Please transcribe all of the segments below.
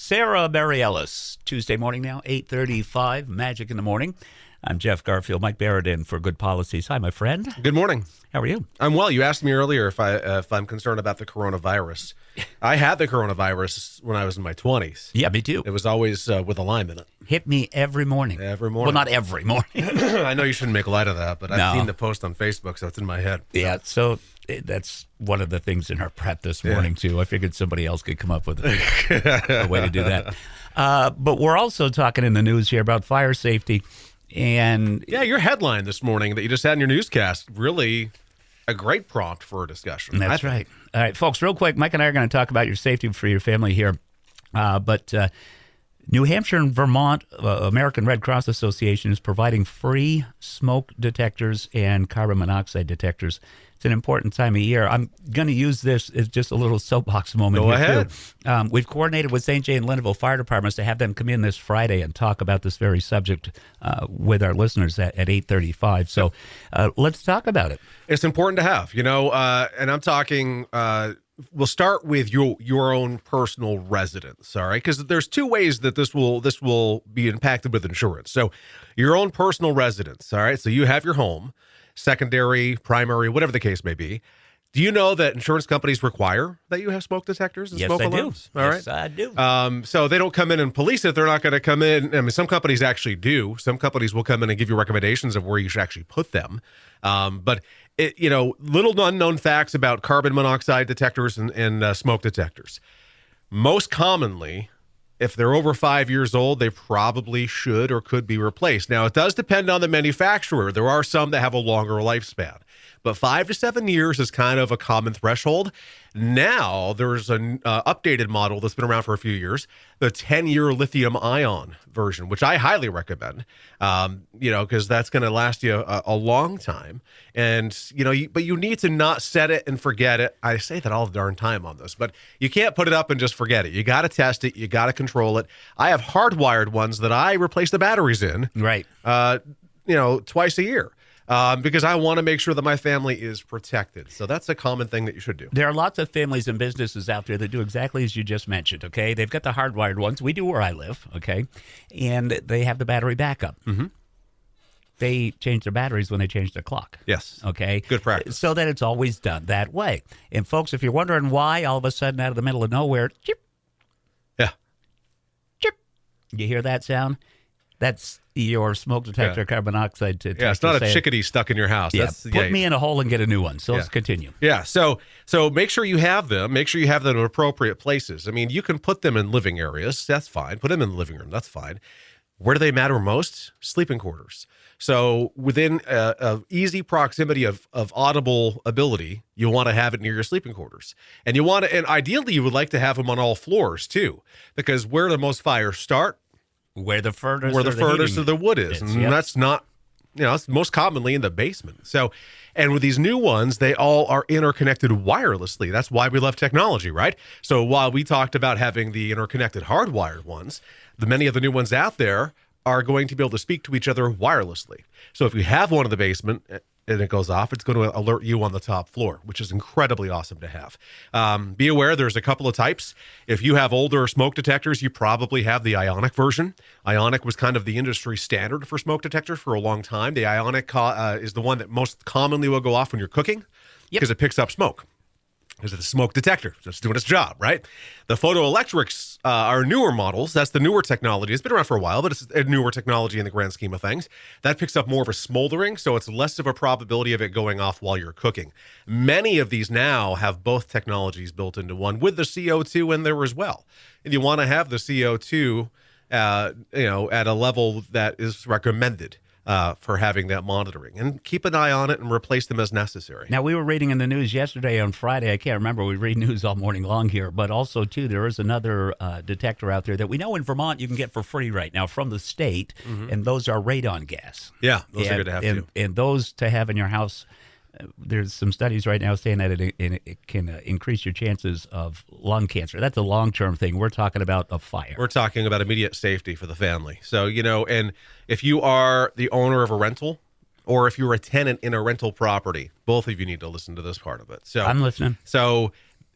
Sarah Barry Ellis. Tuesday morning now, 8:35, Magic in the Morning. I'm Jeff Garfield. Mike Barrett in for Good Policies. Hi, my friend. Good morning. How are you? I'm well. You asked me earlier if I'm concerned about the coronavirus. I had the coronavirus when I was in my 20s. Yeah, me too. It was always with a Lyme in it. Hit me every morning. Every morning. Well, not every morning. I know you shouldn't make light of that, but I've seen the post on Facebook, so it's in my head. Yeah, so that's one of the things in our prep this morning, too. I figured somebody else could come up with a way to do that. But we're also talking in the news here about fire safety. And yeah, your headline this morning that you just had in your newscast, really a great prompt for a discussion. That's right. All right, folks, real quick, Mike and I are going to talk about your safety for your family here. But New Hampshire and Vermont American Red Cross Association is providing free smoke detectors and carbon monoxide detectors. It's an important time of year. I'm going to use this as just a little soapbox moment. Go here ahead. Too. We've coordinated with St. Jay and Linneville Fire Departments to have them come in this Friday and talk about this very subject with our listeners at 8:35. So let's talk about it. It's important to have, and I'm talking, we'll start with your own personal residence, all right? Because there's two ways that this will be impacted with insurance. So your own personal residence, all right? So you have your home, secondary, primary, whatever the case may be. Do you know that insurance companies require that you have smoke detectors and smoke alarms? All right. Yes, I do. So they don't come in and police it. They're not going to come in. I mean, some companies actually do. Some companies will come in and give you recommendations of where you should actually put them. But little unknown facts about carbon monoxide detectors and smoke detectors. Most commonly, if they're over 5 years old, they probably should or could be replaced. Now, it does depend on the manufacturer. There are some that have a longer lifespan. But 5 to 7 years is kind of a common threshold. Now, there's an updated model that's been around for a few years, the 10-year lithium-ion version, which I highly recommend, because that's going to last you a long time. And, but you need to not set it and forget it. I say that all the darn time on this, but you can't put it up and just forget it. You got to test it. You got to control it. I have hardwired ones that I replace the batteries in, right? Twice a year. Because I want to make sure that my family is protected. So that's a common thing that you should do. There are lots of families and businesses out there that do exactly as you just mentioned, okay? They've got the hardwired ones. We do where I live, okay? And they have the battery backup. Mm-hmm. They change their batteries when they change the clock. Yes. Okay? Good practice. So that it's always done that way. And folks, if you're wondering why all of a sudden out of the middle of nowhere, chip, yeah, chip, you hear that sound? That's your smoke detector, carbon monoxide detector. Yeah, it's not a chickadee stuck in your house. Yeah, put me in a hole and get a new one. So let's continue. Yeah, so make sure you have them. Make sure you have them in appropriate places. I mean, you can put them in living areas. That's fine. Put them in the living room. That's fine. Where do they matter most? Sleeping quarters. So within a easy proximity of audible ability, you want to have it near your sleeping quarters. And ideally you would like to have them on all floors too, because where the most fires start, where the furnace of the wood is. And that's not, it's most commonly in the basement. So, and with these new ones, they all are interconnected wirelessly. That's why we love technology, right? So while we talked about having the interconnected hardwired ones, many of the new ones out there are going to be able to speak to each other wirelessly. So if you have one in the basement and it goes off, it's going to alert you on the top floor, which is incredibly awesome to have. Be aware there's a couple of types. If you have older smoke detectors, you probably have the ionic version. Ionic was kind of the industry standard for smoke detectors for a long time. The ionic is the one that most commonly will go off when you're cooking because it picks up smoke. Because it's a smoke detector. It's doing its job, right? The photoelectrics are newer models. That's the newer technology. It's been around for a while, but it's a newer technology in the grand scheme of things. That picks up more of a smoldering, so it's less of a probability of it going off while you're cooking. Many of these now have both technologies built into one, with the CO2 in there as well. And you want to have the CO2, at a level that is recommended. For having that monitoring, and keep an eye on it and replace them as necessary. Now, we were reading in the news yesterday on Friday. I can't remember. We read news all morning long here, but also, too, there is another detector out there that we know in Vermont you can get for free right now from the state, and those are radon gas. Yeah, those are good to have, too. And those to have in your house, there's some studies right now saying that it can increase your chances of lung cancer. That's a long-term thing. We're talking about a fire. We're talking about immediate safety for the family. So, and if you are the owner of a rental or if you're a tenant in a rental property, both of you need to listen to this part of it. So I'm listening. So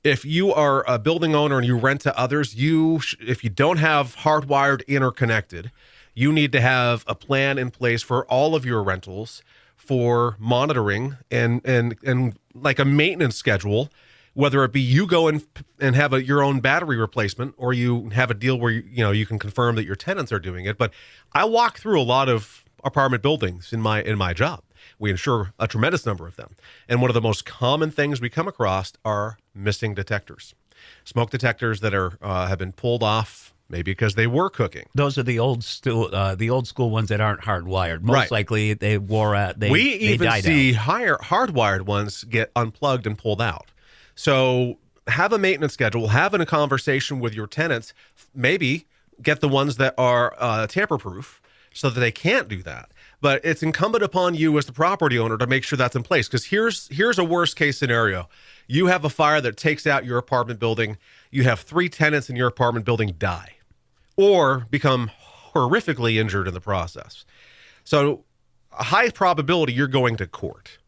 if you are a building owner and you rent to others, if you don't have hardwired interconnected, you need to have a plan in place for all of your rentals for monitoring and like a maintenance schedule, whether it be you go and have your own battery replacement, or you have a deal where you can confirm that your tenants are doing it. But I walk through a lot of apartment buildings in my job. We insure a tremendous number of them. And one of the most common things we come across are missing detectors. Smoke detectors that have been pulled off, maybe because they were cooking. Those are the old school ones that aren't hardwired. Most likely they wore out. We even see hardwired ones get unplugged and pulled out. So have a maintenance schedule, have a conversation with your tenants, maybe get the ones that are tamper-proof so that they can't do that. But it's incumbent upon you as the property owner to make sure that's in place. Because here's a worst case scenario. You have a fire that takes out your apartment building. You have 3 tenants in your apartment building die or become horrifically injured in the process. So a high probability you're going to court.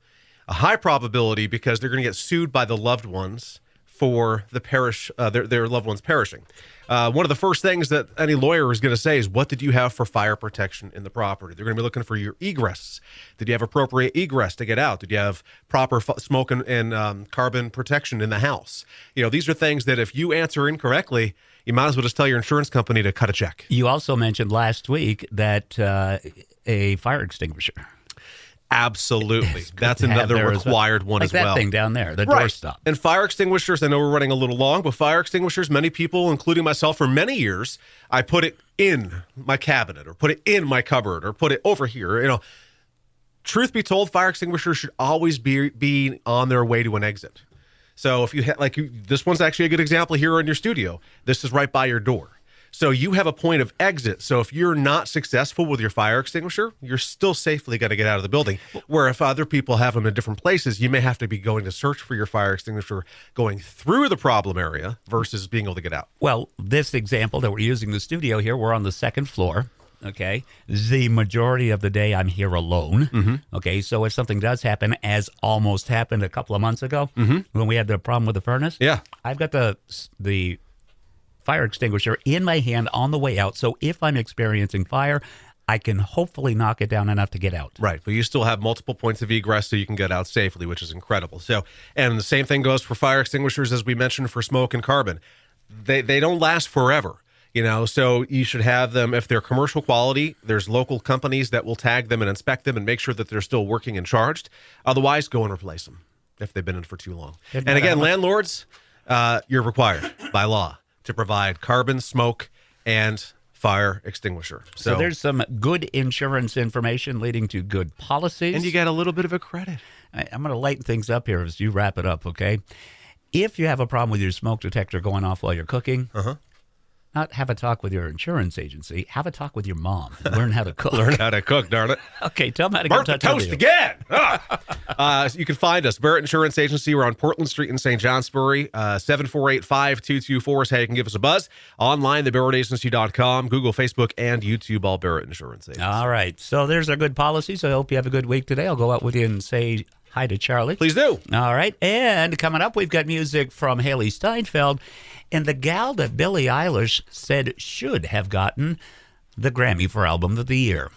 A high probability because they're going to get sued by the loved ones for their loved ones perishing. One of the first things that any lawyer is going to say is, what did you have for fire protection in the property? They're going to be looking for your egress. Did you have appropriate egress to get out? Did you have proper smoke and carbon protection in the house? These are things that if you answer incorrectly, you might as well just tell your insurance company to cut a check. You also mentioned last week that a fire extinguisher. Absolutely. That's another required one as well. Like that thing down there, the doorstop. And fire extinguishers, I know we're running a little long, but fire extinguishers, many people, including myself for many years, I put it in my cabinet or put it in my cupboard or put it over here. Truth be told, fire extinguishers should always be on their way to an exit. So if you this one's actually a good example here in your studio. This is right by your door. So you have a point of exit. So if you're not successful with your fire extinguisher, you're still safely going to get out of the building. Where if other people have them in different places, you may have to be going to search for your fire extinguisher going through the problem area versus being able to get out. Well, this example that we're using in the studio here, we're on the 2nd floor. Okay. The majority of the day I'm here alone. Mm-hmm. Okay. So if something does happen, as almost happened a couple of months ago when we had the problem with the furnace, I've got the fire extinguisher in my hand on the way out. So if I'm experiencing fire, I can hopefully knock it down enough to get out. Right. But you still have multiple points of egress so you can get out safely, which is incredible. So, and the same thing goes for fire extinguishers, as we mentioned, for smoke and carbon. They don't last forever, so you should have them. If they're commercial quality, there's local companies that will tag them and inspect them and make sure that they're still working and charged. Otherwise, go and replace them if they've been in for too long. And again, landlords, you're required by law to provide carbon, smoke, and fire extinguisher. So there's some good insurance information leading to good policies. And you get a little bit of a credit. I'm going to lighten things up here as you wrap it up, okay? If you have a problem with your smoke detector going off while you're cooking, not have a talk with your insurance agency. Have a talk with your mom. Learn how to cook. Learn how to cook, darn it. Okay, tell them how to Burnt get the toast again. You can find us, Barrett Insurance Agency. We're on Portland Street in St. Johnsbury. 748-5224 is how you can give us a buzz. Online, thebarrettagency.com, Google, Facebook, and YouTube, all Barrett Insurance Agency. All right, so there's our good policies. I hope you have a good week today. I'll go out with you and say hi to Charlie. Please do. All right, and coming up, we've got music from Haley Steinfeld. And the gal that Billie Eilish said should have gotten the Grammy for Album of the Year.